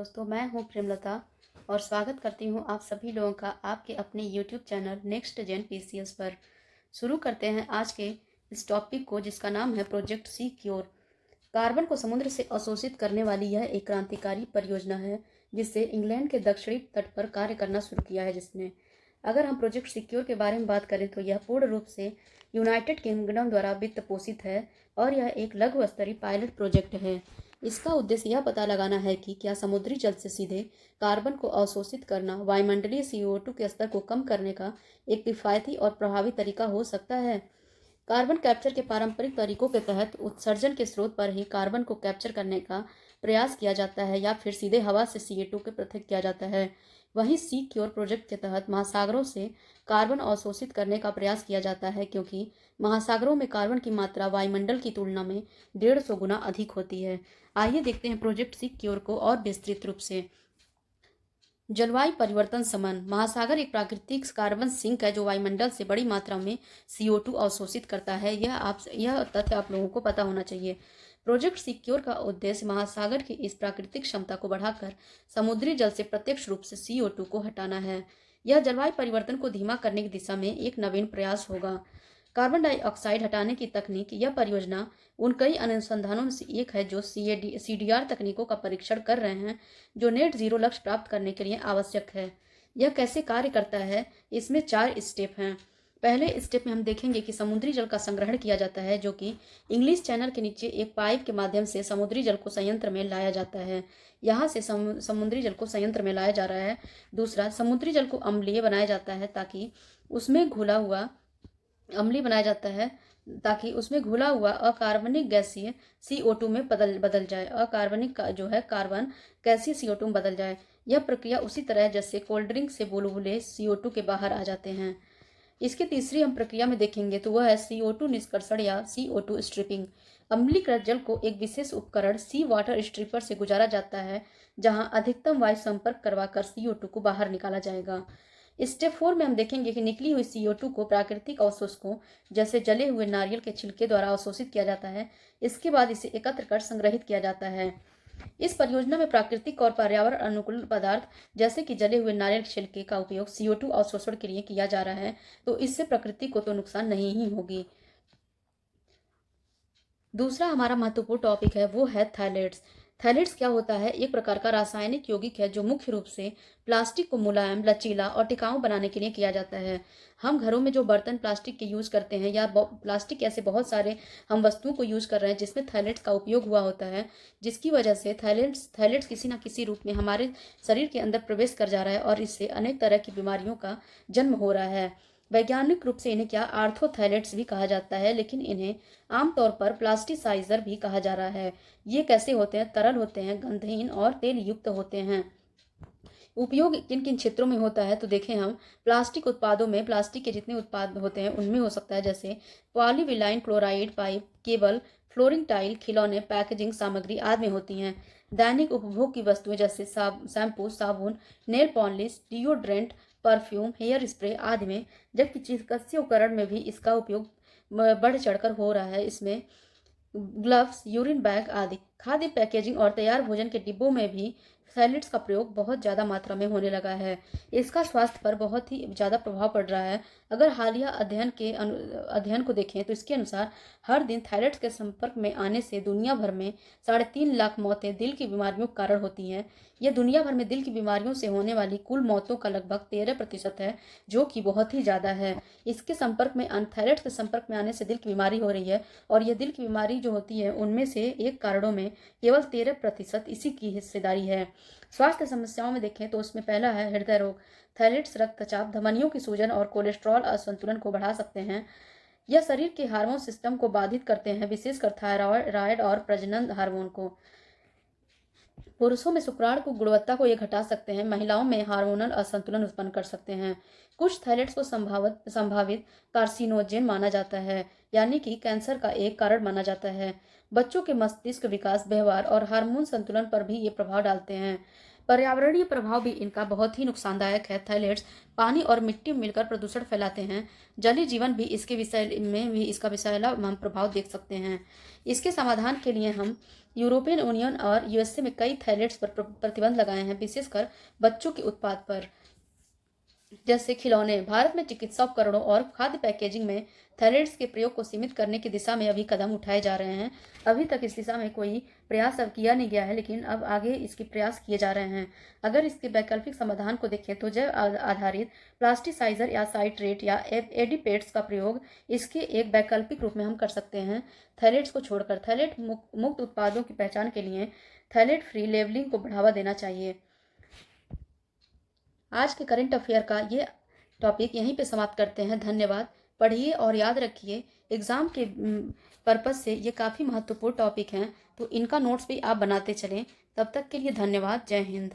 दोस्तों, मैं हूं प्रेमलता और स्वागत करती हूं आप सभी लोगों का आपके अपने YouTube channel next gen PCS पर। शुरू करते हैं आज के इस टॉपिक को, जिसका नाम है प्रोजेक्ट सी क्योर। कार्बन को समुद्र से अवशोषित करने वाली यह एक क्रांतिकारी परियोजना है जिससे इंग्लैंड के दक्षिणी तट पर कार्य करना शुरू किया है। जिसने अगर हम प्रोजेक्ट सिक्योर के बारे में बात करें तो यह पूर्ण रूप से यूनाइटेड किंगडम द्वारा वित्त पोषित है और यह एक लघु स्तरीय पायलट प्रोजेक्ट है। इसका उद्देश्य यह पता लगाना है कि क्या समुद्री जल से सीधे कार्बन को अवशोषित करना वायुमंडलीय CO2 के स्तर को कम करने का एक किफायती और प्रभावी तरीका हो सकता है। कार्बन कैप्चर के पारंपरिक तरीकों के तहत उत्सर्जन के स्रोत पर ही कार्बन को कैप्चर करने का प्रयास किया जाता है या फिर सीधे हवा से CO2 के पृथक किया जाता है। वहीं सी क्योर प्रोजेक्ट के तहत महासागरों से कार्बन अवशोषित करने का प्रयास किया जाता है, क्योंकि महासागरों में कार्बन की मात्रा वायुमंडल की तुलना में 150 गुना अधिक होती है। आइए देखते हैं प्रोजेक्ट सी क्योर को और विस्तृत रूप से। जलवायु परिवर्तन शमन। महासागर एक प्राकृतिक कार्बन सिंक है जो वायुमंडल से बड़ी मात्रा में CO2 अवशोषित करता है। यह तथ्य आप लोगों को पता होना चाहिए। प्रोजेक्ट सिक्योर का उद्देश्य महासागर की इस प्राकृतिक क्षमता को बढ़ाकर समुद्री जल से प्रत्यक्ष रूप से CO2 को हटाना है। यह जलवायु परिवर्तन को धीमा करने की दिशा में एक नवीन प्रयास होगा। कार्बन डाइऑक्साइड हटाने की तकनीक। यह परियोजना उन कई अनुसंधानों में से एक है जो CDR तकनीकों का परीक्षण कर रहे हैं जो नेट जीरो लक्ष्य प्राप्त करने के लिए आवश्यक है। यह कैसे कार्य करता है? इसमें 4 स्टेप हैं। पहले स्टेप में हम देखेंगे कि समुद्री जल का संग्रहण किया जाता है, जो कि इंग्लिश चैनल के नीचे एक पाइप के माध्यम से समुद्री जल को संयंत्र में लाया जाता है। यहाँ से समुद्री जल को संयंत्र में लाया जा रहा है। दूसरा, समुद्री जल को अम्लीय बनाया जाता है ताकि उसमें घुला हुआ अकार्बनिक गैसीय CO2 में बदल जाए। अकार्बनिक का जो है कार्बन गैसीय CO2 में बदल जाए। यह प्रक्रिया उसी तरह है जैसे कोल्ड ड्रिंक से बुलबुले CO2 के बाहर आ जाते हैं। इसके तीसरी हम प्रक्रिया में देखेंगे तो वह है CO2 निष्कर्षण या CO2 स्ट्रिपिंग। अम्लीकृत जल को एक विशेष उपकरण सी वाटर स्ट्रिपर से गुजारा जाता है, जहां अधिकतम वायु संपर्क करवाकर CO2 को बाहर निकाला जाएगा। स्टेप 4 में हम देखेंगे कि निकली हुई CO2 को प्राकृतिक अवशोषकों जैसे जले हुए नारियल के छिलके द्वारा अवशोषित किया जाता है। इसके बाद इसे एकत्र कर संग्रहित किया जाता है। इस परियोजना में प्राकृतिक और पर्यावरण अनुकूल पदार्थ जैसे कि जले हुए नारियल के छिलके का उपयोग CO2 अवशोषण के लिए किया जा रहा है, तो इससे प्रकृति को तो नुकसान नहीं ही होगी। दूसरा हमारा महत्वपूर्ण टॉपिक है वो है थैलेट्स। थैलेट्स क्या होता है? एक प्रकार का रासायनिक यौगिक है जो मुख्य रूप से प्लास्टिक को मुलायम, लचीला और टिकाऊ बनाने के लिए किया जाता है। हम घरों में जो बर्तन प्लास्टिक के यूज करते हैं या प्लास्टिक ऐसे बहुत सारे हम वस्तुओं को यूज कर रहे हैं जिसमें थैलेट्स का उपयोग हुआ होता है, जिसकी वजह से थैलेट्स किसी न किसी रूप में हमारे शरीर के अंदर प्रवेश कर जा रहा है और इससे अनेक तरह की बीमारियों का जन्म हो रहा है। वैज्ञानिक रूप से इन्हें आर्थोथैलेट्स भी कहा जाता है, लेकिन इन्हें आमतौर पर प्लास्टिसाइजर भी कहा जा रहा है। ये कैसे होते हैं? तरल होते हैं, गंधहीन और तेल युक्त होते हैं। उपयोग किन किन क्षेत्रों में होता है तो देखें हम। प्लास्टिक उत्पादों में प्लास्टिक के जितने उत्पाद होते हैं उनमें हो सकता है जैसे polyvinyl chloride pipe, cable, flooring tile, खिलौने, पैकेजिंग सामग्री आदि में होती हैं। दैनिक उपभोग की वस्तुएं जैसे शैम्पू, साबुन, nail polish, deodorant, perfume, hair spray आदि में, जबकि चिकित्सीय उपकरण में भी इसका उपयोग बढ़ चढ़कर हो रहा है। इसमें ग्लव्स, यूरिन बैग आदि। खाद्य पैकेजिंग और तैयार भोजन के डिब्बों में भी सैलिड्स का प्रयोग बहुत ज़्यादा मात्रा में होने लगा है। इसका स्वास्थ्य पर बहुत ही ज़्यादा प्रभाव पड़ रहा है। अगर हालिया अध्ययन को देखें तो इसके अनुसार हर दिन थायराइड के संपर्क में आने से दुनिया भर में 3.5 लाख मौतें दिल की बीमारियों के कारण होती हैं। यह दुनिया भर में दिल की बीमारियों से होने वाली कुल मौतों का लगभग 13% है, जो कि बहुत ही ज़्यादा है। इसके संपर्क में थायराइड के संपर्क में आने से दिल की बीमारी हो रही है और यह दिल की बीमारी जो होती है उनमें से एक कारणों में केवल 13% इसी की हिस्सेदारी है। स्वास्थ्य समस्याओं में देखें तो उसमें पहला है हृदय रोग। थैलेट्स रक्तचाप, धमनियों की सूजन और कोलेस्ट्रॉल असंतुलन को बढ़ा सकते हैं। यह शरीर के हार्मोन सिस्टम को बाधित करते हैं, विशेषकर थायराइड और प्रजनन हार्मोन को। पुरुषों में शुक्राणु की गुणवत्ता को ये घटा सकते हैं, महिलाओं में हार्मोनल असंतुलन उत्पन्न कर सकते हैं। कुछ थैलेट्स को संभावित कार्सिनोजेन माना जाता है, यानी कि कैंसर का एक कारण माना जाता है। बच्चों के मस्तिष्क विकास, व्यवहार और हार्मोन संतुलन पर भी ये प्रभाव डालते हैं। पर्यावरणीय प्रभाव भी इनका बहुत ही नुकसानदायक है। थैलेट्स पानी और मिट्टी में मिलकर प्रदूषण फैलाते हैं। जलीय जीवन भी इसके विषय में भी इसका विषैला हम प्रभाव देख सकते हैं। इसके समाधान के लिए हम यूरोपियन यूनियन और यूएसए में कई थैलेट्स पर प्रतिबंध लगाए हैं, विशेषकर बच्चों के उत्पाद पर, जैसे खिलौने। भारत में चिकित्सा उपकरणों और खाद्य पैकेजिंग में थैलेट्स के प्रयोग को सीमित करने की दिशा में अभी कदम उठाए जा रहे हैं। अभी तक इस दिशा में कोई प्रयास अब किया नहीं गया है, लेकिन अब आगे इसके प्रयास किए जा रहे हैं। अगर इसके वैकल्पिक समाधान को देखें तो जैव आधारित प्लास्टिसाइजर या साइट्रेट या एडिपेट्स का प्रयोग इसके एक वैकल्पिक रूप में हम कर सकते हैं। थैलेट्स को छोड़कर थैलेट मुक्त उत्पादों की पहचान के लिए थैलेट फ्री लेबलिंग को बढ़ावा देना चाहिए। आज के करंट अफेयर का ये टॉपिक यहीं पे समाप्त करते हैं। धन्यवाद। पढ़िए और याद रखिए, एग्ज़ाम के पर्पज़ से ये काफ़ी महत्वपूर्ण टॉपिक हैं, तो इनका नोट्स भी आप बनाते चलें। तब तक के लिए धन्यवाद। जय हिंद।